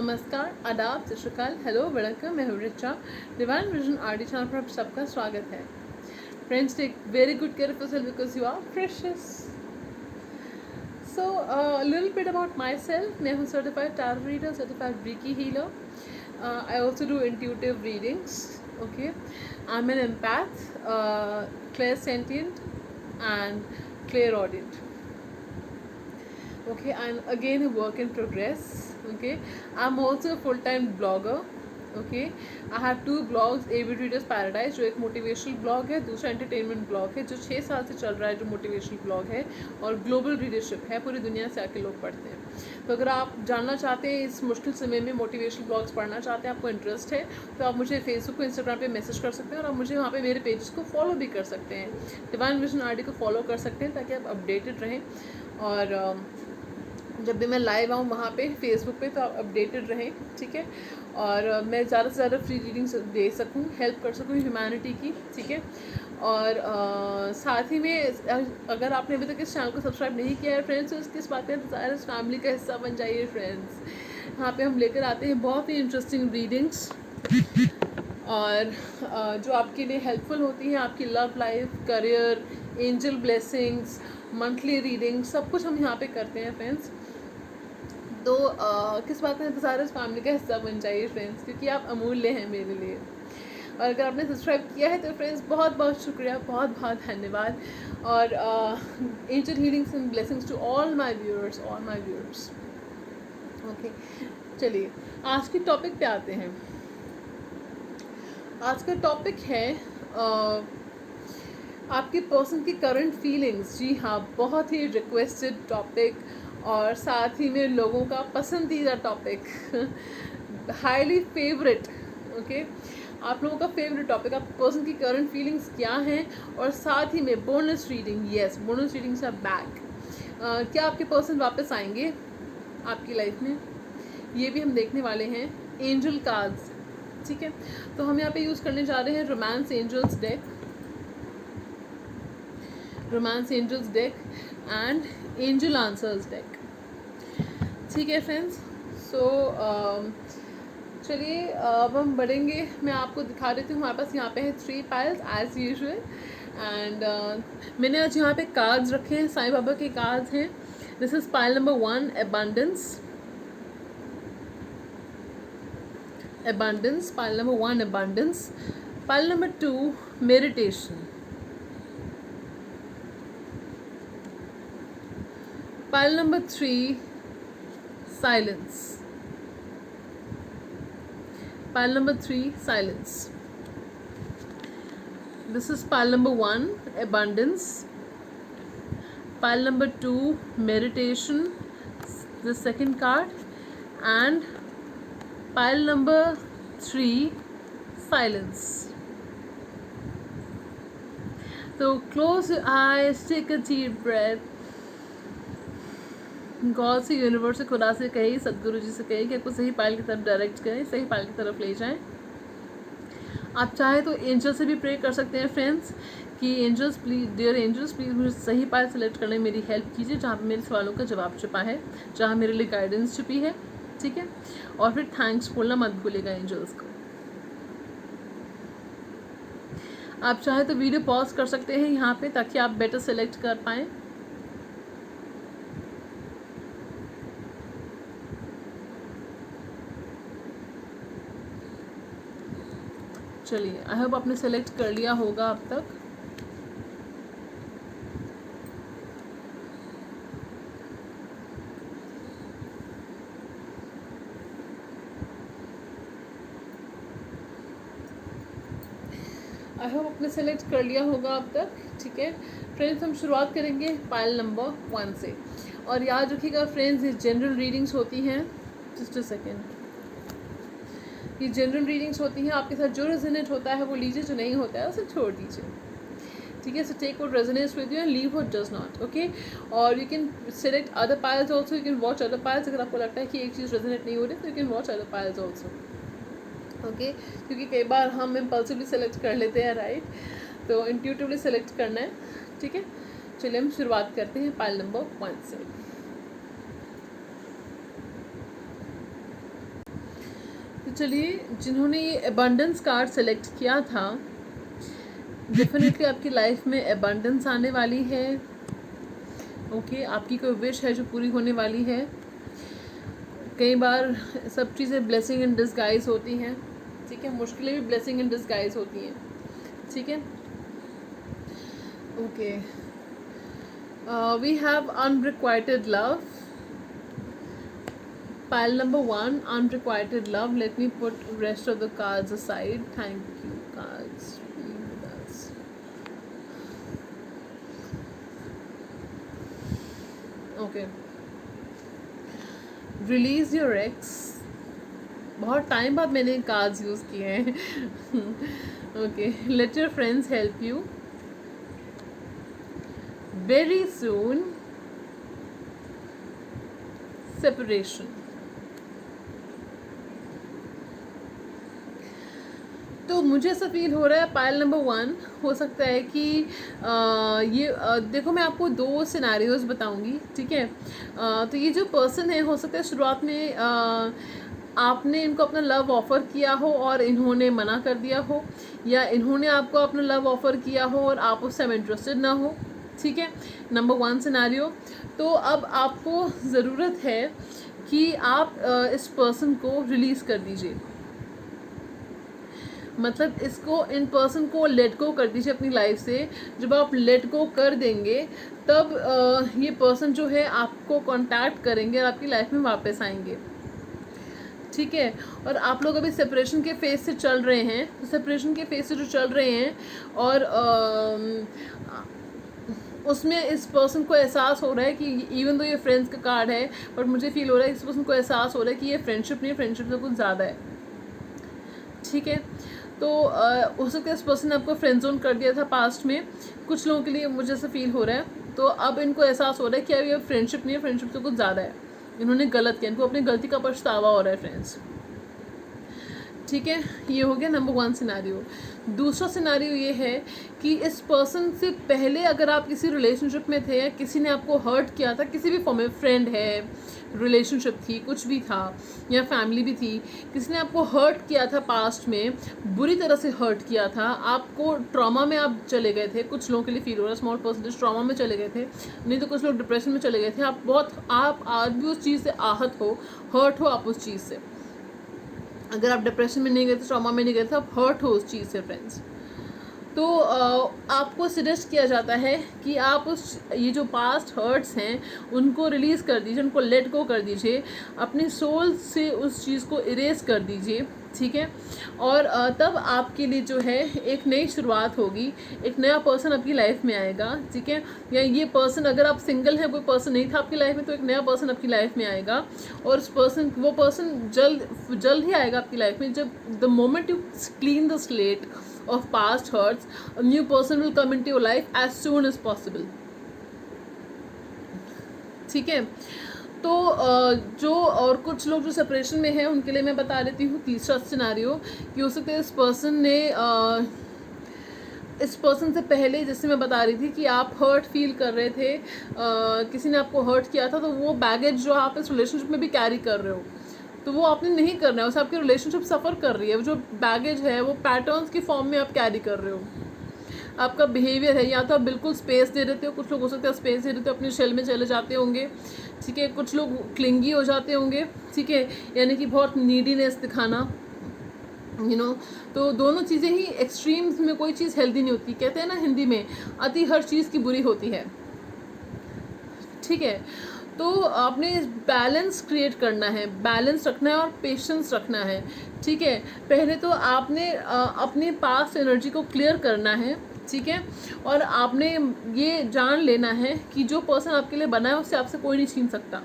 नमस्कार, आदाब, सत श्री अकाल, हेलो, वड़कम, मैं हूँ Richa. Divine vision RD channel पर आप सबका स्वागत है। Friends, take very good care of yourself because you are precious. So little bit about माई सेल्फ। मैं हूँ certified tarot reader, certified reiki healer. I also do intuitive readings. Okay, I'm an empath, clairsentient, and clairaudient. Okay, I'm again a work in progress. Okay, I'm also a full-time blogger. Okay, I have two blogs, AV Readers Paradise जो एक motivational blog है, दूसरा entertainment blog है जो 6 साल से चल रहा है, जो मोटिवेशनल ब्लॉग है, और ग्लोबल रीडरशिप है, पूरी दुनिया से आके लोग पढ़ते हैं। तो अगर आप जानना चाहते हैं इस मुश्किल समय में मोटिवेशनल ब्लॉग्स पढ़ना चाहते हैं, आपको इंटरेस्ट है, तो आप मुझे फेसबुक को इंस्टाग्राम पे मैसेज कर सकते हैं और आप मुझे वहाँ पे मेरे पेजेस को फॉलो भी कर सकते हैं। डिवाइन विजन आरडी को फॉलो कर सकते हैं ताकि आप अपडेटेड रहें, और जब भी मैं लाइव आऊँ वहाँ पे फेसबुक पे तो आप अपडेटेड रहें, ठीक है। और मैं ज़्यादा से ज़्यादा फ्री रीडिंग्स दे सकूँ, हेल्प कर सकूँ ह्यूमैनिटी की, ठीक है। और साथ ही में अगर आपने अभी तक इस चैनल को सब्सक्राइब नहीं किया है फ्रेंड्स, तो किस बात में इस फैमिली का हिस्सा बन जाइए फ्रेंड्स। यहाँ पे हम लेकर आते हैं बहुत ही इंटरेस्टिंग रीडिंग्स, और जो आपके लिए हेल्पफुल होती हैं, आपकी love life, career, angel blessings, monthly reading, सब कुछ हम यहाँ पे करते हैं फ्रेंड्स। तो किस बात में इंतज़ार है, इस फैमिली का हिस्सा बन जाइए फ्रेंड्स, क्योंकि आप अमूल्य हैं मेरे लिए। और अगर आपने सब्सक्राइब किया है तो फ्रेंड्स बहुत बहुत शुक्रिया, बहुत बहुत धन्यवाद। और angel healings and blessings to all my viewers, okay. चलिए आज के टॉपिक पे आते हैं। आज का टॉपिक है आपके पर्सन की करंट फीलिंग्स। जी हाँ, बहुत ही रिक्वेस्टेड टॉपिक, और साथ ही में लोगों का पसंदीदा टॉपिक, हाईली फेवरेट। ओके, आप लोगों का फेवरेट टॉपिक, आप पर्सन की करंट फीलिंग्स क्या हैं, और साथ ही में bonus reading. Yes, bonus readings are back. क्या आपके पर्सन वापस आएंगे आपकी लाइफ में, ये भी हम देखने वाले हैं। एंजल कार्ड्स, ठीक है। तो हम यहाँ पे यूज़ करने जा रहे हैं romance angels deck, romance angels deck and angel answers deck, ठीक है फ्रेंड्स। सो चलिए अब हम बढ़ेंगे। मैं आपको दिखा देती हूँ, हमारे पास यहाँ पे है 3 पाइल्स एज यूजुअल, एंड मैंने आज यहाँ पे कार्ड्स रखे हैं, साईं बाबा के कार्ड्स हैं। This is pile number 1, abundance, abundance, pile number 1, abundance, pile number 2, meditation, pile number 3, silence, pile number 3, silence. This is pile number 1, abundance, pile number 2, meditation, the second card, and pile number 3, silence. So close your eyes, take a deep breath. God से, universe से, खुदा से कहिए, सदगुरु जी से कहिए कि आपको सही पाइल की तरफ डायरेक्ट करें, सही पाइल की तरफ ले जाएं। आप चाहे तो एंजल से भी प्रे कर सकते हैं फ्रेंड्स कि angels please, dear angels please मुझे सही पाइल सेलेक्ट करने में मेरी हेल्प कीजिए, जहाँ पे मेरे सवालों का जवाब छुपा है, जहाँ मेरे लिए गाइडेंस छुपी है, ठीक है। और फिर थैंक्स बोलना मत भूलिएगा एंजल्स को। आप चाहे तो वीडियो पॉज कर सकते हैं यहाँ पे, ताकि आप बेटर सेलेक्ट कर पाएँ। चलिए, आई होप आपने सेलेक्ट कर लिया होगा अब तक। आई होप आपने सेलेक्ट कर लिया होगा अब तक, ठीक है फ्रेंड्स। हम शुरुआत करेंगे पाइल नंबर 1 से, और याद रखिएगा फ्रेंड्स, ये जनरल रीडिंग्स होती हैं। जस्ट अ सेकेंड, ये जनरल रीडिंग्स होती हैं। आपके साथ जो रेजोनेट होता है वो लीजिए, जो नहीं होता है उसे छोड़ दीजिए, ठीक है। So take what resonates with you and leave what does not, okay. और you can select other piles also, you can watch other piles. अगर आपको लगता है कि एक चीज़ रेजोनेट नहीं हो रही तो you can watch other piles also, okay. क्योंकि कई बार हम इम्पल्सिवली सेलेक्ट कर लेते हैं, राइट, तो इंट्यूटिवली सेलेक्ट करना है, ठीक है। चलिए हम शुरुआत करते हैं पाइल नंबर 1 से। तो चलिए, जिन्होंने ये अबंडेंस कार्ड सेलेक्ट किया था, डेफिनेटली आपकी लाइफ में अबंडेंस आने वाली है। ओके, आपकी कोई विश है जो पूरी होने वाली है। कई बार सब चीज़ें ब्लेसिंग इन डिस्गाइज होती हैं, ठीक है, मुश्किलें भी ब्लेसिंग इन डिस्गाइज होती हैं, ठीक है। Okay, we have unrequited love, pile number 1, unrequited love. Let me put rest of the cards aside. Thank you, cards, being with us. Okay, release your ex. बहुत टाइम बाद मैंने cards use किए हैं। Okay, let your friends help you. Very soon, separation. तो मुझे ऐसा feel हो रहा है, पाइल नंबर 1 हो सकता है कि देखो, मैं आपको 2 सिनेरियोज बताऊंगी, ठीक है। तो ये जो पर्सन है, हो सकता है शुरुआत में आपने इनको अपना लव ऑफ़र किया हो और इन्होंने मना कर दिया हो, या इन्होंने आपको अपना लव ऑफ़र किया हो और आप उससे इंटरेस्टेड ना हो, ठीक है। Number 1 scenario. तो अब आपको ज़रूरत है कि आप इस पर्सन को रिलीज़ कर दीजिए, मतलब इसको, इन पर्सन को लेट गो कर दीजिए अपनी लाइफ से। जब आप लेट गो कर देंगे तब ये पर्सन जो है आपको कांटेक्ट करेंगे और आपकी लाइफ में वापस आएंगे, ठीक है। और आप लोग अभी सेपरेशन के फेज से चल रहे हैं, तो सेपरेशन के फेज से जो चल रहे हैं और उसमें इस पर्सन को एहसास हो रहा है कि इवन दो ये फ्रेंड्स का कार्ड है, बट मुझे फील हो रहा है इस पर्सन को एहसास हो रहा है कि ये फ्रेंडशिप नहीं, फ्रेंडशिप से कुछ ज़्यादा है, ठीक है। तो हो सकता है इस पर्सन ने आपको फ्रेंड जोन कर दिया था पास्ट में, कुछ लोगों के लिए मुझे ऐसा फील हो रहा है। तो अब इनको एहसास हो रहा है कि अब ये फ्रेंडशिप नहीं है, फ्रेंडशिप से कुछ ज़्यादा है, इन्होंने गलत किया, इनको अपनी गलती का पछतावा हो रहा है फ्रेंड्स, ठीक है। ये हो गया नंबर 1 सिनेरियो। दूसरा सिनेरियो ये है कि इस पर्सन से पहले अगर आप किसी रिलेशनशिप में थे या किसी ने आपको हर्ट किया था, किसी भी फॉर्म में, फ्रेंड है, रिलेशनशिप थी, कुछ भी था, या फैमिली भी थी, किसी ने आपको हर्ट किया था पास्ट में, बुरी तरह से हर्ट किया था, आपको ट्रॉमा में आप चले गए थे, कुछ लोगों के लिए फील हो रहा है, स्मॉल परसेंटेज ट्रॉमा में चले गए थे, नहीं तो कुछ लोग डिप्रेशन में चले गए थे। आप आज भी उस चीज़ से आहत हो, हर्ट हो आप उस चीज़ से। अगर आप डिप्रेशन में नहीं गए थे, ट्रॉमा में नहीं गए थे, आप हर्ट हो उस चीज़ से फ्रेंड्स। तो आपको सजेस्ट किया जाता है कि आप ये जो पास्ट हर्ट्स हैं उनको रिलीज़ कर दीजिए, उनको लेट गो कर दीजिए, अपनी सोल से उस चीज़ को इरेज कर दीजिए, ठीक है। और तब आपके लिए जो है एक नई शुरुआत होगी, एक नया पर्सन आपकी लाइफ में आएगा, ठीक है। या ये पर्सन, अगर आप सिंगल हैं, कोई पर्सन नहीं था आपकी लाइफ में, तो एक नया पर्सन आपकी लाइफ में आएगा, और वो पर्सन जल्द ही आएगा आपकी लाइफ में। जब the moment you clean the slate of past hurts, a new person will come into your life as soon as possible, ठीक है। तो जो और कुछ लोग जो सेपरेशन में हैं उनके लिए मैं बता देती हूँ तीसरा सिनेरियो, कि हो सकता है इस पर्सन ने इस पर्सन से पहले, जैसे मैं बता रही थी कि आप हर्ट फील कर रहे थे, किसी ने आपको हर्ट किया था, तो वो बैगेज जो आप इस रिलेशनशिप में भी कैरी कर रहे हो, तो वो आपने नहीं करना है, उससे आपकी रिलेशनशिप सफ़र कर रही है। वो जो बैगेज है वो पैटर्न्स की फॉर्म में आप कैरी कर रहे हो, आपका बिहेवियर है, या तो आप बिल्कुल स्पेस दे देते हो, कुछ लोग हो सकते हैं स्पेस दे देते हो, अपने शेल में चले जाते होंगे, ठीक है। कुछ लोग क्लिंगी हो जाते होंगे, ठीक है, यानी कि बहुत नीडीनेस दिखाना, तो दोनों चीज़ें ही एक्सट्रीम्स में, कोई चीज़ हेल्दी नहीं होती। कहते हैं ना हिंदी में, अति हर चीज़ की बुरी होती है, ठीक है। तो आपने बैलेंस क्रिएट करना है, बैलेंस रखना है और पेशेंस रखना है, ठीक है। पहले तो आपने अपने पास एनर्जी को क्लियर करना है, ठीक है। और आपने ये जान लेना है कि जो पर्सन आपके लिए बना है उससे आपसे कोई नहीं छीन सकता,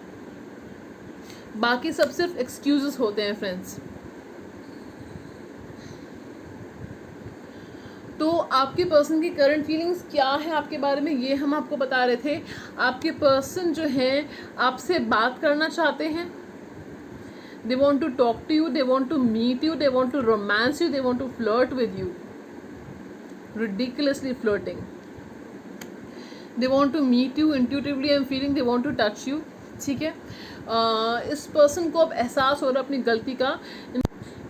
बाकी सब सिर्फ एक्सक्यूजेस होते हैं फ्रेंड्स। तो आपके पर्सन की करंट फीलिंग्स क्या है आपके बारे में, ये हम आपको बता रहे थे। आपके पर्सन जो हैं आपसे बात करना चाहते हैं, they want to talk to you, they want to meet you, they want to romance you, they want to flirt with you, ridiculously flirting, they want to meet you intuitively, I'm feeling they want to touch you, ठीक है। इस person को अब एहसास हो रहा है अपनी गलती का,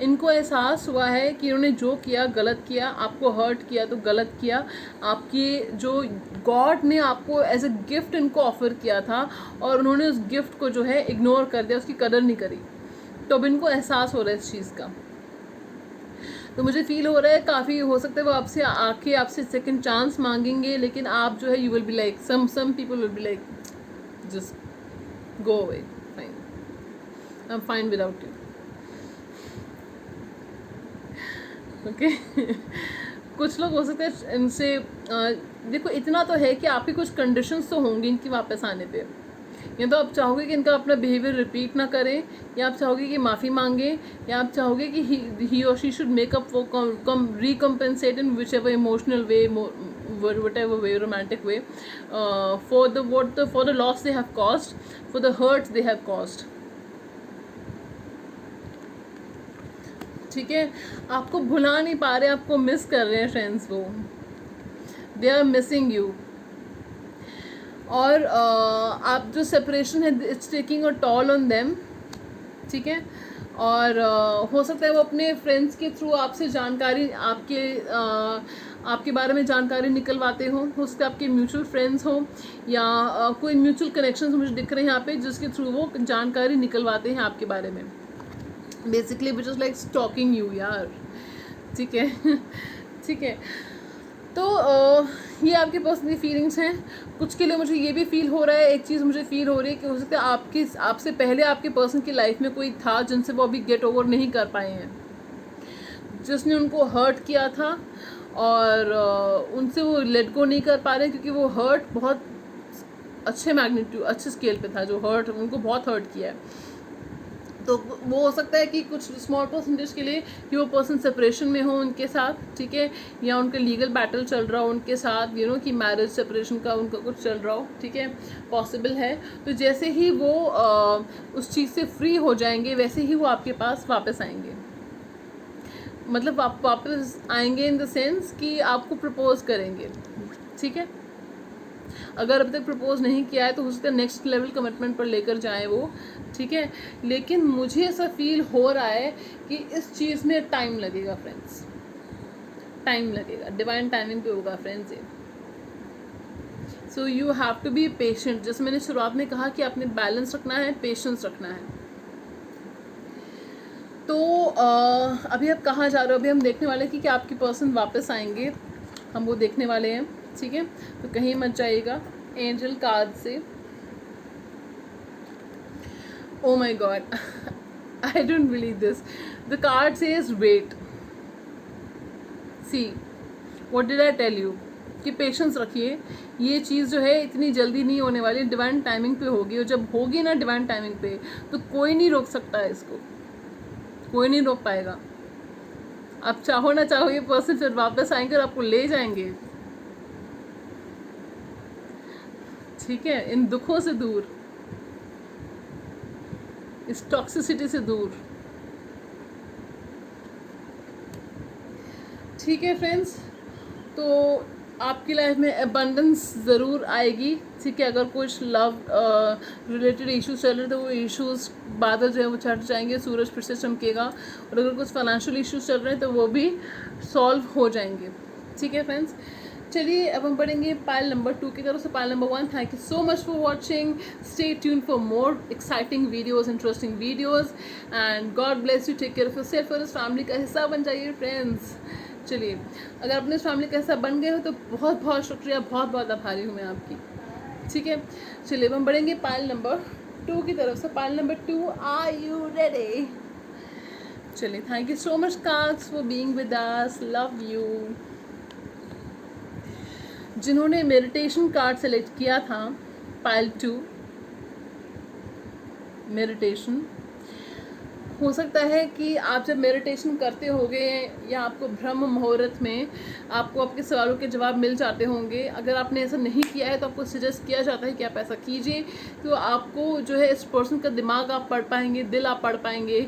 इनको एहसास हुआ है कि इन्होंने जो किया गलत किया, आपको हर्ट किया तो गलत किया, आपकी जो गॉड ने आपको एज अ गिफ्ट इनको ऑफर किया था और उन्होंने उस गिफ्ट को जो है इग्नोर कर दिया, उसकी कदर नहीं करी। तो अब इनको एहसास हो रहा है इस चीज़ का। तो मुझे फील हो रहा है काफ़ी हो सकता है वो आपसे आके आपसे सेकंड चांस मांगेंगे, लेकिन आप जो है you will be like some people will be like just go away, fine, I am fine without you, okay. कुछ लोग हो सकते हैं इनसे देखो इतना तो है कि आपकी कुछ कंडीशंस तो होंगी इनकी वापस आने पे। या तो आप चाहोगे कि इनका अपना बिहेवियर रिपीट ना करें, या आप चाहोगे कि माफ़ी मांगे, या आप चाहोगे कि ही और शी शुड मेक अप वो recompensate in whichever emotional way, whatever way, romantic way, for the loss they have caused, for the hurts they have caused। ठीक है, आपको भुला नहीं पा रहे, आपको मिस कर रहे हैं फ्रेंड्स, वो दे आर मिसिंग यू। और आप जो सेपरेशन है it's taking a tall on them, ठीक है। और हो सकता है वो अपने फ्रेंड्स के थ्रू आपसे जानकारी आपके बारे में जानकारी निकलवाते हो सकता है आपके म्यूचुअल फ्रेंड्स हो या कोई म्यूचुअल कनेक्शंस मुझे दिख रहे हैं यहाँ पे, जिसके थ्रू वो जानकारी निकलवाते हैं आपके बारे में, basically which is like stalking you यार, ठीक है। ठीक है, तो ये आपकी पर्सनल फीलिंग्स हैं। कुछ के लिए मुझे ये भी फील हो रहा है, एक चीज़ मुझे फील हो रही है कि हो सकता है आपसे पहले आपके पर्सन की लाइफ में कोई था जिनसे वो अभी गेट ओवर नहीं कर पाए हैं, जिसने उनको हर्ट किया था और उनसे वो लेट गो नहीं कर पा रहे क्योंकि वो हर्ट बहुत अच्छे मैग्नीट्यूड, अच्छे स्केल पे था, जो हर्ट उनको बहुत हर्ट किया है। तो वो हो सकता है कि कुछ स्मॉल परसेंटेज के लिए कि वो पर्सन सेपरेशन में हो उनके साथ, ठीक है, या उनका लीगल बैटल चल रहा हो उनके साथ, यू नो कि मैरिज सेपरेशन का उनका कुछ चल रहा हो, ठीक है, पॉसिबल है। तो जैसे ही वो उस चीज़ से फ्री हो जाएंगे वैसे ही वो आपके पास वापस आएंगे, मतलब आप वापस आएंगे इन द सेंस कि आपको प्रपोज करेंगे, ठीक है। अगर अभी तक प्रपोज नहीं किया है तो हो सकता है नेक्स्ट लेवल कमिटमेंट पर लेकर जाएं वो, ठीक है। लेकिन मुझे ऐसा फील हो रहा है कि इस चीज़ में टाइम लगेगा फ्रेंड्स, टाइम लगेगा, डिवाइन टाइमिंग पे होगा फ्रेंड्स ये। So you have to be patient, जैसे मैंने शुरुआत में कहा कि आपने बैलेंस रखना है, पेशेंस रखना है। तो अभी आप कहाँ जा रहे हो, अभी हम देखने वाले हैं कि आपके पर्सन वापस आएंगे, हम वो देखने वाले हैं, ठीक है। तो कहीं मत जाइएगा एंजल कार्ड से। Oh my God, I don't believe this. The card says wait. See, what did I tell you? कि पेशेंस रखिए, ये चीज़ जो है इतनी जल्दी नहीं होने वाली, डिवाइन टाइमिंग पे होगी, और जब होगी ना डिवाइन टाइमिंग पे तो कोई नहीं रोक सकता है इसको, कोई नहीं रोक पाएगा। आप चाहो ना चाहो ये पर्सन फिर वापस आएंगे और आपको ले जाएंगे, ठीक है, इन दुखों से दूर, इस टॉक्सिसिटी से दूर, ठीक है फ्रेंड्स। तो आपकी लाइफ में एबंडेंस ज़रूर आएगी, ठीक है। अगर कुछ लव रिलेटेड इश्यूज चल रहे तो वो इश्यूज बादल जो है वो छट जाएंगे, सूरज फिर से चमकेगा, और अगर कुछ फाइनेंशियल इश्यूज चल रहे हैं तो वो भी सॉल्व हो जाएंगे, ठीक है फ्रेंड्स। चलिए अब हम बढ़ेंगे पाइल नंबर 2 की तरफ से। Pile number 1, thank you so much for watching, stay tune for more exciting videos, interesting videos, and God bless you, take care of yourself और इस फैमिली का हिस्सा बन जाइए फ्रेंड्स। चलिए, अगर अपने इस फैमिली का हिस्सा बन गए हो तो बहुत बहुत शुक्रिया, बहुत बहुत आभारी हूँ मैं आपकी, ठीक है। चलिए अब हम बढ़ेंगे पाइल नंबर 2 की तरफ से। Pile number 2, are you ready? चलिए, thank you so much cards for being with us, love you. जिन्होंने मेडिटेशन कार्ड सेलेक्ट किया था, पाइल 2 मेडिटेशन, हो सकता है कि आप जब मेडिटेशन करते होंगे या आपको ब्रह्म मुहूर्त में आपको आपके सवालों के जवाब मिल जाते होंगे। अगर आपने ऐसा नहीं किया है तो आपको सजेस्ट किया जाता है कि आप ऐसा कीजिए, तो आपको जो है इस पर्सन का दिमाग आप पढ़ पाएंगे, दिल आप पढ़ पाएंगे,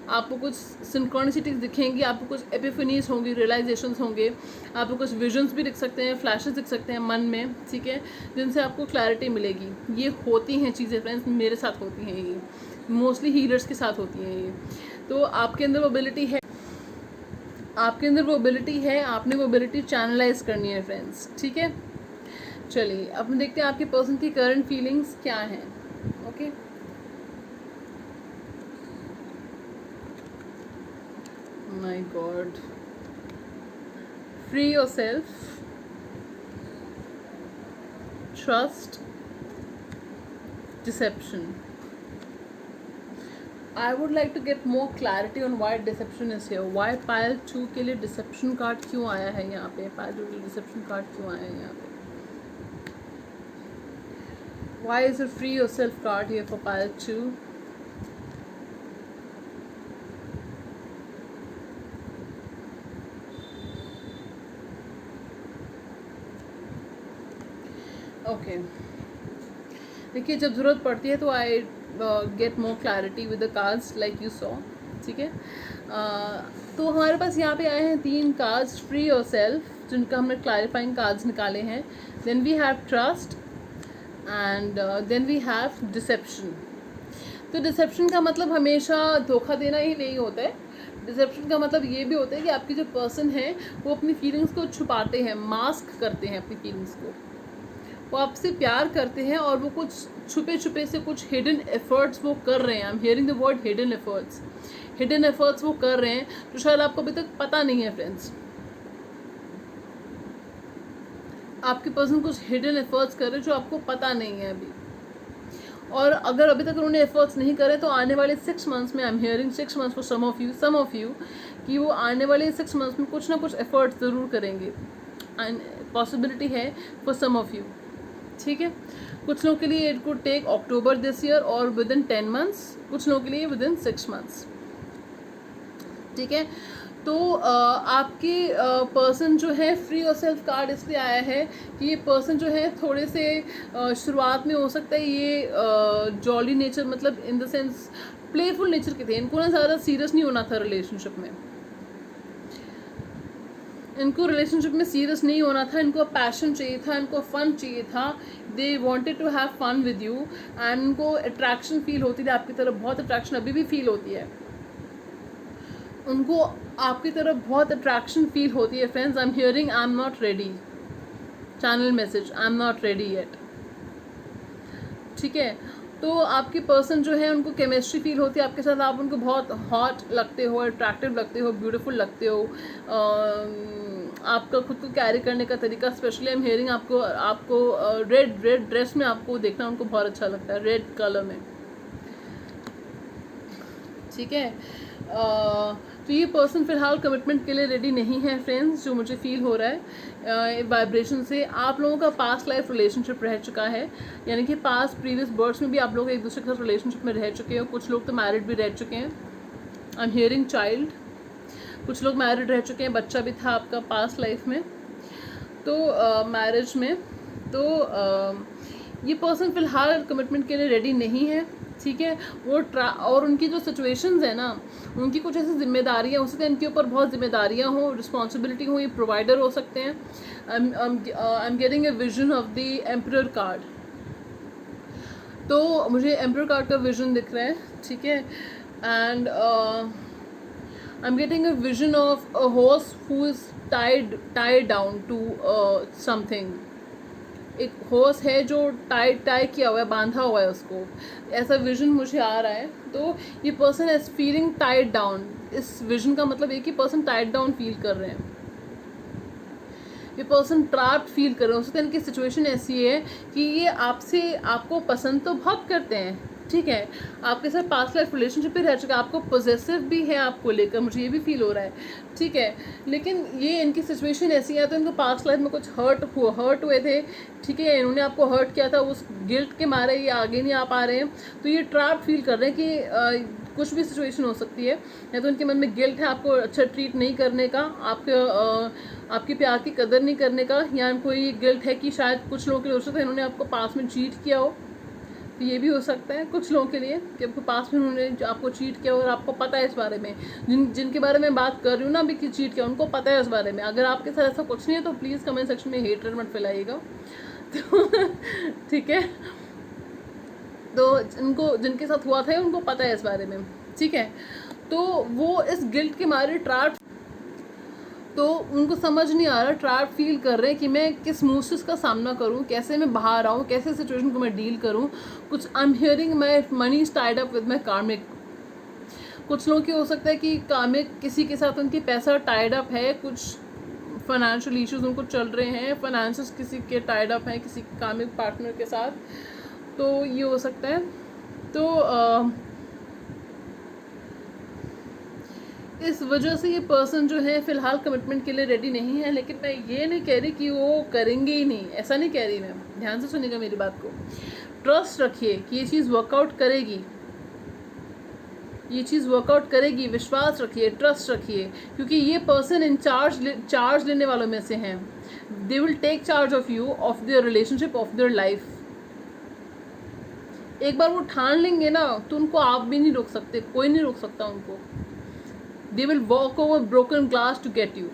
आपको कुछ सिंक्रोनिसिटीज दिखेंगी, आपको कुछ एपिफनीज होंगी, रियलाइजेशंस होंगे, आपको कुछ विजन्स भी दिख सकते हैं, फ्लैशेस दिख सकते हैं मन में, ठीक है, जिनसे आपको क्लैरिटी मिलेगी। ये होती हैं चीज़ें फ्रेंड्स, मेरे साथ होती हैं, ये मोस्टली हीलर्स के साथ होती हैं ये। तो आपके अंदर वो एबिलिटी है, आपके अंदर वो एबिलिटी है, आपने वो एबिलिटी चैनलाइज करनी है फ्रेंड्स, ठीक है। चलिए अब हम देखते हैं आपके पर्सन की करंट फीलिंग्स क्या हैं। Okay, my god, free yourself, trust, deception. I would like to get more clarity on why deception is here. Why pile 2 के लिए डिसेप्शन कार्ड क्यों आया है यहाँ पे? पायल 2 के लिए डिसेप्शन कार्ड क्यों आया है यहाँ पे? Why is a free yourself card here for pile 2? Okay. देखिए जब ज़रूरत पड़ती है तो I get more clarity with the cards like you saw, ठीक है। तो हमारे पास यहाँ पे आए हैं 3 कार्ड्स, फ्री योरसेल्फ, जिनका हमने क्लैरिफाइंग कार्ड्स निकाले हैं। Then we have trust and then we have deception. तो डिसेप्शन का मतलब हमेशा धोखा देना ही नहीं होता है। डिसेप्शन का मतलब ये भी होता है कि आपकी जो पर्सन है वो अपनी फीलिंग्स को छुपाते हैं, मास्क करते हैं अपनी फीलिंग्स को। वो आपसे प्यार करते हैं और वो कुछ छुपे छुपे से कुछ हिडन एफर्ट्स वो कर रहे हैं। आई am hearing the word hidden efforts. Hidden efforts वो कर रहे हैं जो शायद आपको अभी तक पता नहीं है फ्रेंड्स। आपके पर्सन कुछ हिडन एफर्ट्स कर रहे हैं जो आपको पता नहीं है अभी। और अगर अभी तक उन्होंने एफर्ट्स नहीं करे तो आने वाले 6 मंथ्स में, I am hearing 6 months for some of you, कि वो आने वाले 6 मंथ्स में कुछ ना कुछ एफर्ट्स ज़रूर करेंगे। पॉसिबिलिटी है फॉर सम ऑफ यू, ठीक है। कुछ लोगों के लिए it could take October this year और विद इन 10 मंथ्स, कुछ लोगों के लिए विद इन 6 मंथ्स, ठीक है। तो आपके पर्सन जो है, फ्री योरसेल्फ कार्ड इसलिए आया है कि ये पर्सन जो है थोड़े से शुरुआत में हो सकता है ये जॉली नेचर, मतलब in the sense playful nature के थे। इनको ना ज़्यादा सीरियस नहीं होना था रिलेशनशिप में, इनको रिलेशनशिप में सीरियस नहीं होना था, इनको पैशन चाहिए था, इनको फन चाहिए था। They wanted to have fun with you and इनको अट्रैक्शन फील होती थी आपकी तरफ, बहुत अट्रैक्शन अभी भी फील होती है उनको, आपकी तरफ बहुत अट्रैक्शन फील होती है friends. I am hearing I am not ready, channel message, I am not ready yet, ठीक है। तो आपके पर्सन जो है उनको केमिस्ट्री फील होती है आपके साथ, आप उनको बहुत हॉट लगते हो, अट्रैक्टिव लगते हो, ब्यूटीफुल लगते हो। आपका खुद को कैरी करने का तरीका, स्पेशली आई एम हियरिंग आपको रेड ड्रेस में आपको देखना उनको बहुत अच्छा लगता है, रेड कलर में, ठीक है। तो ये पर्सन फ़िलहाल कमिटमेंट के लिए रेडी नहीं है फ्रेंड्स, जो मुझे फील हो रहा है वाइब्रेशन से। आप लोगों का पास्ट लाइफ रिलेशनशिप रह चुका है, यानी कि पास्ट प्रीवियस बर्ड्स में भी आप लोग एक दूसरे के साथ रिलेशनशिप में रह चुके हो। कुछ लोग तो मैरिड भी रह चुके हैं, आई एम हियरिंग चाइल्ड, कुछ लोग मैरिड रह चुके हैं, बच्चा भी था आपका पास्ट लाइफ में, तो मैरिज में। तो ये पर्सन फ़िलहाल कमिटमेंट के लिए रेडी नहीं है, ठीक है। वो और उनकी जो सिचुएशंस है ना, उनकी कुछ ऐसी जिम्मेदारियाँ हो सकती हैं, इनके ऊपर बहुत जिम्मेदारियाँ हो, रिस्पॉन्सिबिलिटी हो, ये प्रोवाइडर हो सकते हैं। आई am getting a vision of the emperor card, तो मुझे एम्परर कार्ड का विजन दिख रहा है, ठीक है। And I am getting a vision of a horse who is tied down to something. एक हॉर्स है जो टाई किया हुआ है, बांधा हुआ है उसको, ऐसा विजन मुझे आ रहा है। तो ये person is feeling tied down. इस विजन का मतलब एक ही पर्सन टाइड डाउन फील कर रहे हैं, ये पर्सन ट्रैप्ड फील कर रहे हैं। हो सकता है इनकी सिचुएशन ऐसी है कि ये आपको पसंद तो बहुत करते हैं, ठीक है, आपके साथ पास्ट लाइफ रिलेशनशिप भी रह चुका है, आपको पॉजेसिव भी है आपको लेकर, मुझे ये भी फील हो रहा है, ठीक है। लेकिन ये इनकी सिचुएशन ऐसी है, तो इनको पास्ट लाइफ में कुछ हर्ट हुए थे, ठीक है, इन्होंने आपको हर्ट किया था, उस गिल्ट के मारे ये आगे नहीं आ पा रहे हैं। तो ये ट्रैप फील कर रहे हैं कि कुछ भी सिचुएशन हो सकती है, या तो इनके मन में गिल्ट है आपको अच्छा ट्रीट नहीं करने का, आपके प्यार की कदर नहीं करने का, या इनको ये गिल्ट है कि शायद कुछ लोगों के लिए हो सकता है इन्होंने आपको पास में चीट किया हो, तो ये भी हो सकता है कुछ लोगों के लिए कि आपको पास में उन्होंने जो आपको चीट किया और आपको पता है इस बारे में। जिनके बारे में बात कर रही हूँ ना अभी कि चीट किया, उनको पता है इस बारे में। अगर आपके साथ ऐसा कुछ नहीं है तो प्लीज़ कमेंट सेक्शन में हेटर मत फैलाइएगा। तो ठीक है, तो जिनके साथ हुआ था उनको पता है इस बारे में, ठीक है। तो वो इस गिल्ट के मारे ट्रैप, तो उनको समझ नहीं आ रहा, ट्रैप फील कर रहे हैं कि मैं किस मुँह से इसका सामना करूं, कैसे मैं बाहर आऊं, कैसे सिचुएशन को मैं डील करूं। कुछ आई am hearing my money is tied up with my कार्मिक। कुछ लोगों की हो सकता है कि कार्मिक किसी के साथ उनकी पैसा टाइड अप है, कुछ फाइनेंशियल इश्यूज उनको चल रहे हैं, फाइनेंसेस किसी के टाइड अप हैं किसी कार्मिक पार्टनर के साथ, तो ये हो सकता है। तो इस वजह से ये पर्सन जो है फ़िलहाल कमिटमेंट के लिए रेडी नहीं है। लेकिन मैं ये नहीं कह रही कि वो करेंगे ही नहीं, ऐसा नहीं कह रही मैं, ध्यान से सुनिएगा मेरी बात को। ट्रस्ट रखिए कि ये चीज़ वर्कआउट करेगी, ये चीज़ वर्कआउट करेगी, विश्वास रखिए, ट्रस्ट रखिए, क्योंकि ये पर्सन चार्ज लेने वालों में से हैं। They will take charge of you, of their relationship, of their life. एक बार वो ठान लेंगे ना तो उनको आप भी नहीं रोक सकते, कोई नहीं रोक सकता उनको। They will walk over broken glass to get you.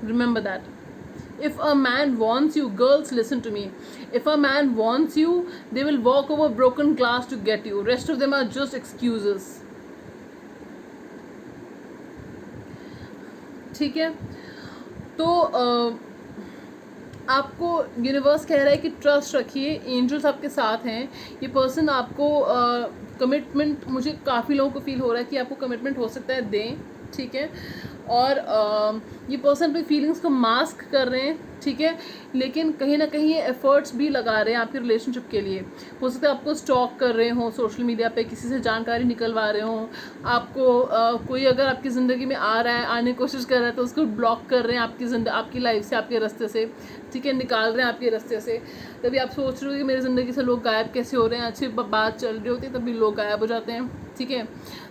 Remember that. If a man wants you, girls listen to me. If a man wants you, they will walk over broken glass to get you. Rest of them are just excuses. ठीक है, तो आपको universe कह रहा है कि trust रखिए, angels आपके साथ हैं। ये पर्सन आपको कमिटमेंट, मुझे काफ़ी लोगों को फील हो रहा है कि आपको कमिटमेंट हो सकता है दें, ठीक है। और ये पर्सन अपनी फीलिंग्स को मास्क कर रहे हैं, ठीक है, लेकिन कहीं ना कहीं ये एफर्ट्स भी लगा रहे हैं आपके रिलेशनशिप के लिए। हो सकता है आपको स्टॉक कर रहे हों सोशल मीडिया पे, किसी से जानकारी निकलवा रहे हों, आपको कोई अगर आपकी ज़िंदगी में आ रहा है, आने की कोशिश कर रहा है, तो उसको ब्लॉक कर रहे हैं आपकी लाइफ से, आपके रास्ते से, ठीक है, निकाल रहे हैं आपके रास्ते से। तभी आप सोच रहे हो कि मेरी ज़िंदगी से लोग गायब कैसे हो रहे हैं, अच्छी बात चल रही होती है तभी लोग गायब हो जाते हैं, ठीक है।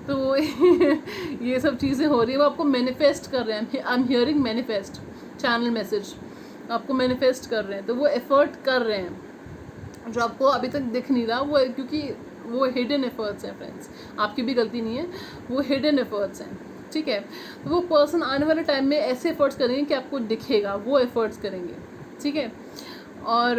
तो ये सब चीज़ें हो रही है, वो आपको मैनिफेस्ट कर रहे हैं। आई am hearing manifest, channel message आपको मैनिफेस्ट कर रहे हैं। तो वो एफर्ट कर रहे हैं जो आपको अभी तक दिख नहीं रहा, वो क्योंकि वो हिडन एफर्ट्स हैं फ्रेंड्स, आपकी भी गलती नहीं है, वो हिडन एफर्ट्स हैं, ठीक है। तो वो पर्सन आने वाले टाइम में ऐसे एफर्ट्स करेंगे कि आपको दिखेगा, वो एफर्ट्स करेंगे, ठीक है। और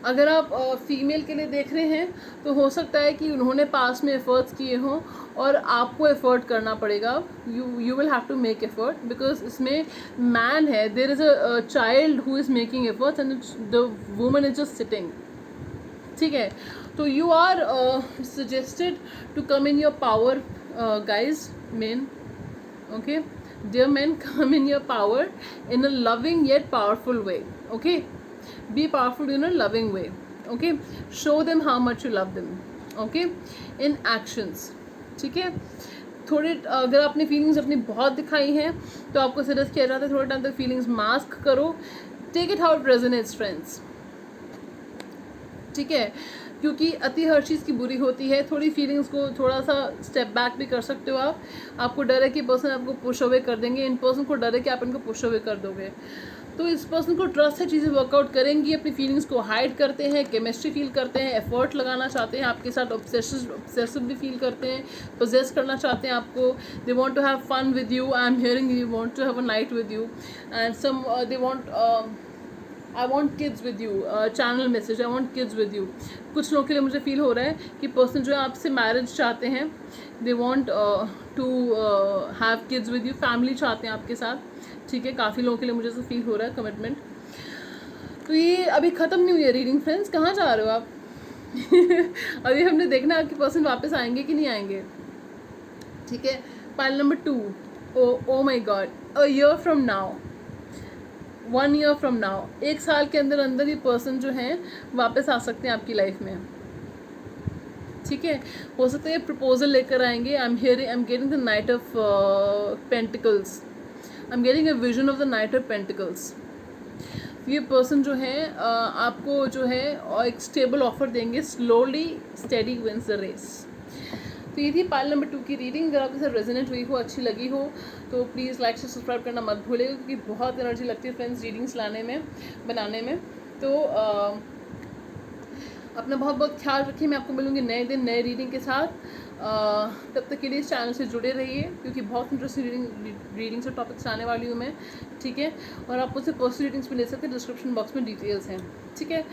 अगर आप फीमेल के लिए देख रहे हैं तो हो सकता है कि उन्होंने पास में एफर्ट्स किए हों और आपको एफर्ट करना पड़ेगा। You will have to make effort, because इसमें मैन है, there is a child who is making efforts and the woman is just sitting, ठीक है। तो you are suggested to come in your power guys, men, okay, dear men, come in your power in a loving yet powerful way, okay. Be powerful in a loving way, okay. Show them how much you love them, okay, in actions, ठीक है। थोड़े अगर आपने feelings अपनी बहुत दिखाई हैं तो आपको सजेस्ट किया जाता है थोड़े टाइम तक फीलिंग्स मास्क करो, take it how it resonates friends, ठीक है, क्योंकि अति हर चीज़ की बुरी होती है। थोड़ी फीलिंग्स को थोड़ा सा स्टेप बैक भी कर सकते हो आप। आपको डर है कि पर्सन आपको पुश अवे कर देंगे, इन पर्सन को डर है कि आप इनको पुश अवे कर दोगे, तो इस पर्सन को ट्रस्ट है, चीज़ें वर्कआउट करेंगी। अपनी फीलिंग्स को हाइड करते हैं, केमिस्ट्री फील करते हैं, एफर्ट लगाना चाहते हैं आपके साथ, ऑब्सेसिव भी फील करते हैं, पोजेस करना चाहते हैं आपको। They want to have fun with you, I am hearing you want to have a night with you, and some they want I want kids with you, channel message, I want kids with you. कुछ लोगों के लिए मुझे feel हो रहा है कि person जो है आपसे मैरिज चाहते हैं, they want to have kids with you, family चाहते हैं आपके साथ, ठीक है। काफ़ी लोगों के लिए मुझे ऐसा फील हो रहा है, कमिटमेंट। तो ये अभी ख़त्म नहीं हुई है रीडिंग फ्रेंड्स, कहाँ जा रहे हो आप? अभी हमने देखना है आपके पर्सन वापस आएंगे कि नहीं आएंगे, ठीक है। Pile number 2, oh my god, a year from now, 1 year from now, 1 साल के अंदर अंदर ये पर्सन जो हैं वापस आ सकते हैं आपकी लाइफ में, ठीक है। हो सकता है ये प्रपोजल लेकर आएंगे। I am getting the knight of pentacles, I am getting a vision of the knight of pentacles. ये पर्सन जो है आपको जो है एक स्टेबल ऑफर देंगे, slowly steady wins the race. तो ये थी पाइल नंबर 2 की रीडिंग। अगर आपके साथ रेजोनेट हुई हो, अच्छी लगी हो, तो प्लीज़ लाइक से सब्सक्राइब करना मत भूलिएगा, क्योंकि बहुत एनर्जी लगती है फ्रेंड्स रीडिंग्स लाने में, बनाने में। तो अपना बहुत बहुत ख्याल रखिए। मैं आपको मिलूँगी नए दिन नए रीडिंग के साथ। तब तक के लिए इस चैनल से जुड़े रहिए, क्योंकि बहुत इंटरेस्टिंग रीडिंग्स और टॉपिक्स आने वाली हूँ मैं, ठीक है। और आप मुझसे पर्सनल रीडिंग्स भी ले सकते हैं, डिस्क्रिप्शन बॉक्स में डिटेल्स हैं, ठीक है।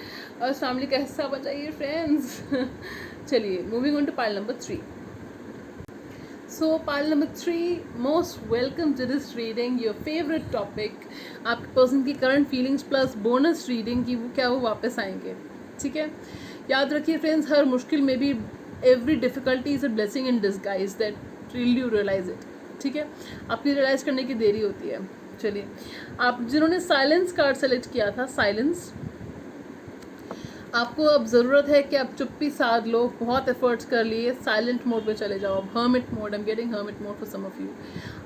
और इस फैमिली का हिस्सा बन जाइए फ्रेंड्स। चलिए, moving on to pile number 3। So pile number 3, most welcome to this reading, your favorite topic। आपके पर्सन की current feelings plus bonus reading की वो क्या वो वापस आएंगे, ठीक है। याद रखिए फ्रेंड्स, हर मुश्किल में भी every difficulty is a blessing in disguise, that really you realize it, ठीक है। आपकी रियलाइज करने की देरी होती है। चलिए, आप जिन्होंने साइलेंस कार्ड सेलेक्ट किया था, साइलेंस, आपको अब ज़रूरत है कि आप चुप्पी साध लो। बहुत एफर्ट्स कर लिए, साइलेंट मोड पे चले जाओ, hermit mode. I am getting hermit mode for some of you.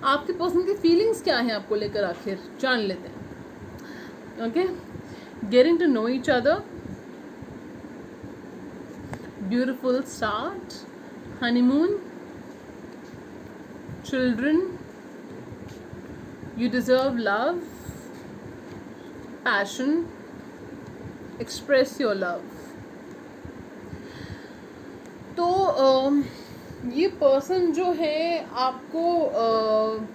आपके पर्सन की फीलिंग्स क्या हैं आपको लेकर, आखिर जान लेते हैं। Okay, getting to know each other, beautiful start, honeymoon, children, you deserve love, passion, express your love. तो ये पर्सन जो है आपको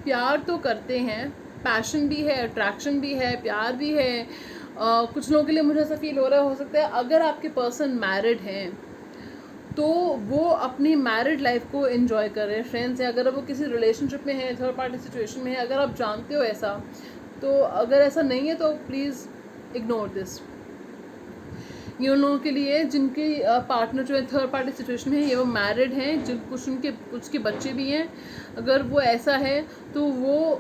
प्यार तो करते हैं, पैशन भी है, अट्रैक्शन भी है, प्यार भी है। कुछ लोगों के लिए मुझे ऐसा फील हो सकता है अगर आपके पर्सन मैरिड हैं तो वो अपनी मैरिड लाइफ को एंजॉय कर रहे हैं फ्रेंड्स। या अगर वो किसी रिलेशनशिप में है, थर्ड पार्टी सिचुएशन में है, अगर आप जानते हो ऐसा, तो अगर ऐसा नहीं है तो प्लीज़ इग्नोर दिस। ये उन लोगों के लिए जिनकी पार्टनर जो है थर्ड पार्टी सिचुएशन में है, ये वो मैरिड हैं, जिन कुछ के बच्चे भी हैं। अगर वो ऐसा है तो वो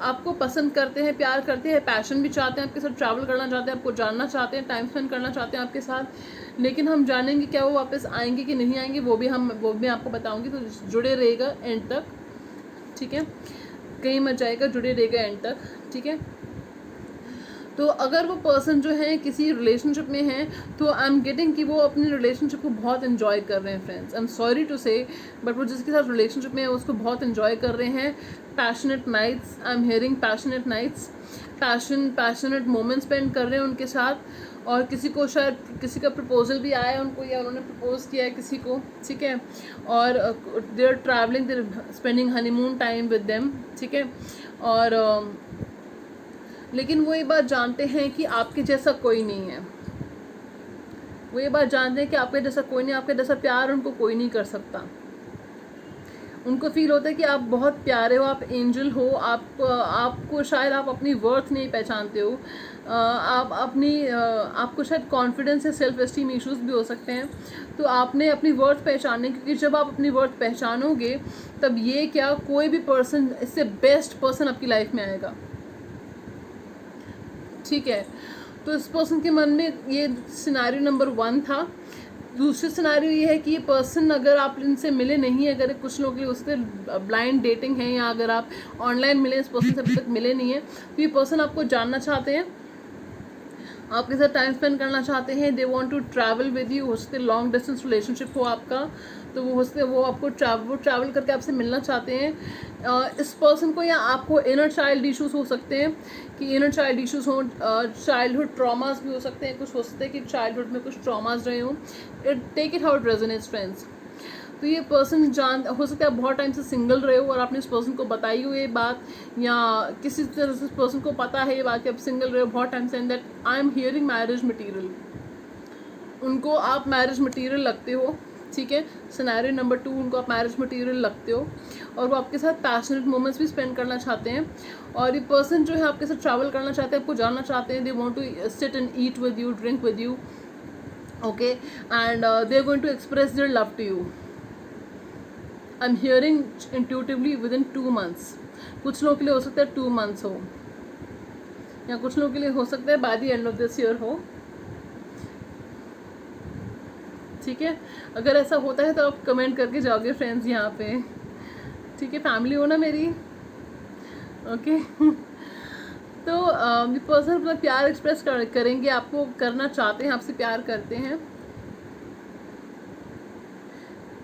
आपको पसंद करते हैं, प्यार करते हैं, पैशन भी चाहते हैं, आपके साथ ट्रैवल करना चाहते हैं, आपको जानना चाहते हैं, टाइम स्पेंड करना चाहते हैं आपके साथ। लेकिन हम जानेंगे क्या वो वापस आएंगे कि नहीं आएंगे, वो भी आपको बताऊँगी। तो जुड़े रहेगा एंड तक, ठीक है। कहीं मत जाएगा, जुड़े रहेगा एंड तक, ठीक है। तो अगर वो पर्सन जो है किसी रिलेशनशिप में है, तो आई एम गेटिंग कि वो अपनी रिलेशनशिप को बहुत इन्जॉय कर रहे हैं friends. I am sorry to say, but वो जिसके साथ रिलेशनशिप में है उसको बहुत इन्जॉय कर रहे हैं। Passionate nights, I am hearing passionate nights, passionate moment spend कर रहे हैं उनके साथ। और किसी को शायद किसी का प्रपोजल भी आया है उनको, या उन्होंने प्रपोज किया है किसी को, ठीक है। और they are travelling, they are spending honeymoon time with them, ठीक है। और लेकिन वो ये बात जानते हैं कि आपके जैसा कोई नहीं है। वो ये बात जानते हैं कि आपके जैसा कोई नहीं, आपके जैसा प्यार उनको कोई नहीं कर सकता। उनको फील होता है कि आप बहुत प्यारे हो, आप एंजल हो, आपको शायद आप अपनी वर्थ नहीं पहचानते हो। आपको शायद कॉन्फिडेंस या सेल्फ एस्टीम इश्यूज भी हो सकते हैं। तो आपने अपनी वर्थ पहचानने, क्योंकि जब आप अपनी वर्थ पहचानोगे तब ये क्या, कोई भी पर्सन इससे बेस्ट पर्सन आपकी लाइफ में आएगा, ठीक है। तो इस पर्सन के मन में ये सिनेरियो नंबर 1 था। दूसरी सिनेरियो ये है कि ये पर्सन, अगर आप इनसे मिले नहीं, अगर कुछ लोगों के लिए उससे ब्लाइंड डेटिंग है, या अगर आप ऑनलाइन मिले, इस पर्सन से अभी तक मिले नहीं है, तो ये पर्सन आपको जानना चाहते हैं, आपके साथ टाइम स्पेंड करना चाहते हैं। They want to travel with you. हो सकते लॉन्ग डिस्टेंस रिलेशनशिप हो आपका, तो वो आपको ट्रैवल करके आपसे मिलना चाहते हैं। इस पर्सन को या आपको इनर चाइल्ड इश्यूज हो सकते हैं, कि इनर चाइल्ड इश्यूज हों, चाइल्डहुड ट्रॉमास भी हो सकते हैं। कुछ हो सकता है कि चाइल्डहुड में कुछ ट्रॉमास रहे हों। Take it how it resonates friends. तो ये पर्सन हो सकता है बहुत टाइम से सिंगल रहे हो और आपने इस पर्सन को बताई हुई ये बात, या किसी तरह से इस पर्सन को पता है ये बात कि आप सिंगल रहे हो बहुत टाइम से, and that I am hearing marriage material. उनको आप मैरिज मटीरियल लगते हो, ठीक है। सिनेरियो नंबर 2, उनको आप मैरिज मटीरियल लगते हो, और वो आपके साथ पैशनेट मोमेंट्स भी स्पेंड करना चाहते हैं। और ये पर्सन जो है आपके साथ ट्रैवल करना चाहते हैं, आपको जानना चाहते हैं। They want to sit and eat with you, drink with you, okay, and they are going to express their love to you. I am hearing intuitively within 2 months। कुछ लोगों के लिए हो सकता है 2 months हो, या कुछ लोगों के लिए हो सकता है by the end of this year हो, ठीक है। अगर ऐसा होता है तो आप कमेंट करके जाओगे फ्रेंड्स यहाँ पे, ठीक है। फैमिली हो ना मेरी, ओके। तो ये पर्सन अपना प्यार एक्सप्रेस करेंगे, आपको करना चाहते हैं, आपसे प्यार करते हैं।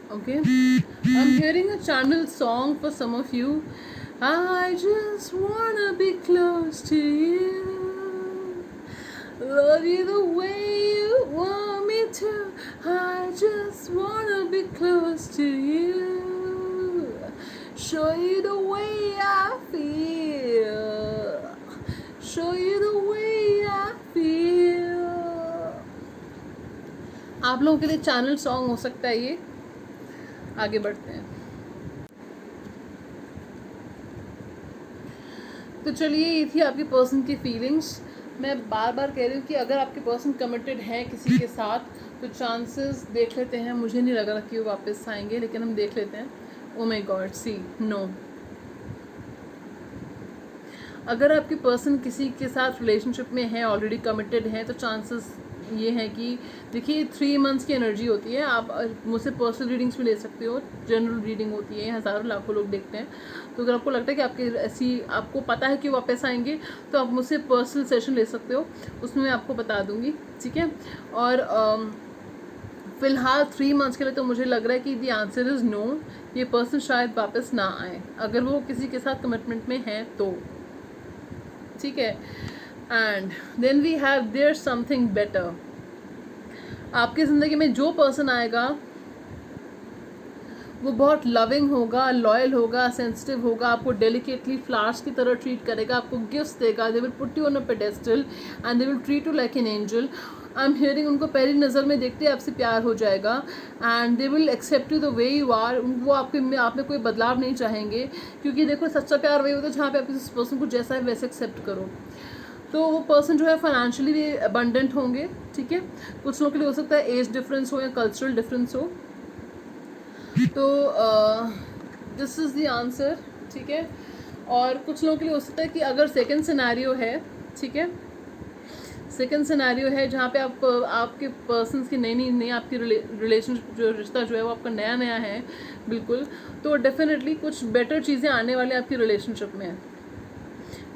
Okay, I'm hearing a channel song for some of you. I just wanna be close to you, love you the way you want me to. I just wanna be close to you, show you the way I feel, show you the way I feel. आप लोगों के लिए channel song हो सकता है ये. आगे बढ़ते हैं. तो चलिए, ये थी आपकी पर्सन की फीलिंग्स. मैं बार बार कह रही हूँ कि अगर आपके पर्सन कमिटेड हैं किसी के साथ तो चांसेस देख लेते हैं. मुझे नहीं लग रहा कि वो वापस आएंगे, लेकिन हम देख लेते हैं. Oh my god, see no. अगर आपके पर्सन किसी के साथ रिलेशनशिप में है, ऑलरेडी कमिटेड हैं, तो चांसेस ये है कि देखिए 3 मंथ्स की एनर्जी होती है. आप मुझसे पर्सनल रीडिंग्स भी ले सकते हो, जनरल रीडिंग होती है, हज़ारों लाखों लोग देखते हैं. तो अगर आपको लगता है कि आपकी ऐसी, आपको पता है कि वापस आएंगे, तो आप मुझसे पर्सनल सेशन ले सकते हो, उसमें मैं आपको बता दूंगी. ठीक है. और फ़िलहाल 3 मंथ्स के लिए तो मुझे लग रहा है कि दी आंसर इज़ नो. ये पर्सन शायद वापस ना आए अगर वो किसी के साथ कमिटमेंट में हैं तो. ठीक है. And then we have there something better. आपकी ज़िंदगी में जो पर्सन आएगा वो बहुत लविंग होगा, लॉयल होगा, सेंसिटिव होगा, आपको डेलिकेटली फ्लावर्स की तरह ट्रीट करेगा, आपको गिफ्ट्स देगा. They will put you on a pedestal and they will treat you like an angel. I am hearing उनको पहली नज़र में देखते ही आपसे प्यार हो जाएगा and they will accept you the way you are. वो आप में कोई बदलाव नहीं चाहेंगे, क्योंकि देखो सच्चा प्यार वही होता है जहाँ पे आप इस पर्सन को जैसा है वैसे एक्सेप्ट करो. तो वो पर्सन जो है फाइनेंशियली भी अबंडेंट होंगे. ठीक है. कुछ लोगों के लिए हो सकता है एज डिफरेंस हो या कल्चरल डिफरेंस हो. तो दिस इज़ द आंसर. ठीक है. और कुछ लोगों के लिए हो सकता है कि अगर सेकंड सिनेरियो है, ठीक है, सेकंड सिनेरियो है जहाँ पे आप आपके पर्सन्स की नई आपकी रिलेशनशिप जो रिश्ता जो है वो आपका नया नया है बिल्कुल, तो डेफिनेटली कुछ बेटर चीज़ें आने वाली आपकी रिलेशनशिप में.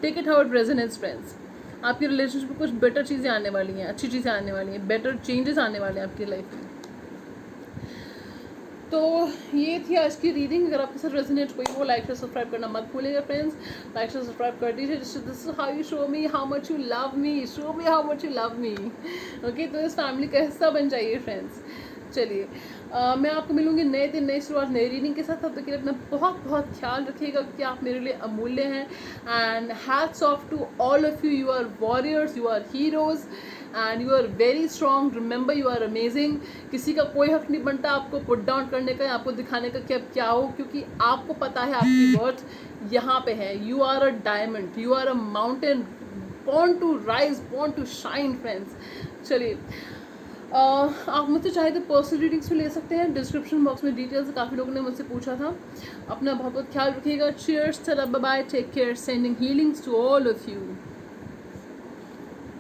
Take it how it resonates friends. आपकी रिलेशनशिप में कुछ बेटर चीज़ें आने वाली हैं, अच्छी चीज़ें आने वाली हैं, बेटर चेंजेस आने वाले हैं आपकी लाइफ में. तो ये थी आज की रीडिंग. अगर आपके साथ रेजोनेट हुई हो, लाइक से सब्सक्राइब करना मत भूलिएगा फ्रेंड्स. लाइक से सब्सक्राइब कर दीजिए. This is how you show me how much you love me. Show me how much you love me. Okay, तो इस फैमिली का हिस्सा बन जाइए फ्रेंड्स. चलिए, मैं आपको मिलूंगी नए दिन, नई शुरुआत, नई रीडिंग के साथ. तब तक के लिए अपना बहुत बहुत ख्याल रखिएगा, क्योंकि आप मेरे लिए अमूल्य हैं. And hats off to all of you. You are warriors, you are heroes and you are very strong. Remember, you are amazing. किसी का कोई हक नहीं बनता आपको पुट डाउन करने का, आपको दिखाने का कि आप क्या हो, क्योंकि आपको पता है आपकी वर्थ यहाँ पे है. You are a diamond, you are a mountain, born to rise, born to shine friends. चलिए, आप मुझसे चाहे तो पर्सनल रीडिंग्स भी ले सकते हैं. डिस्क्रिप्शन बॉक्स में डिटेल्स काफ़ी लोगों ने मुझसे पूछा था. अपना बहुत बहुत ख्याल रखिएगा. Cheers, bye bye, take care, sending healings to all of you.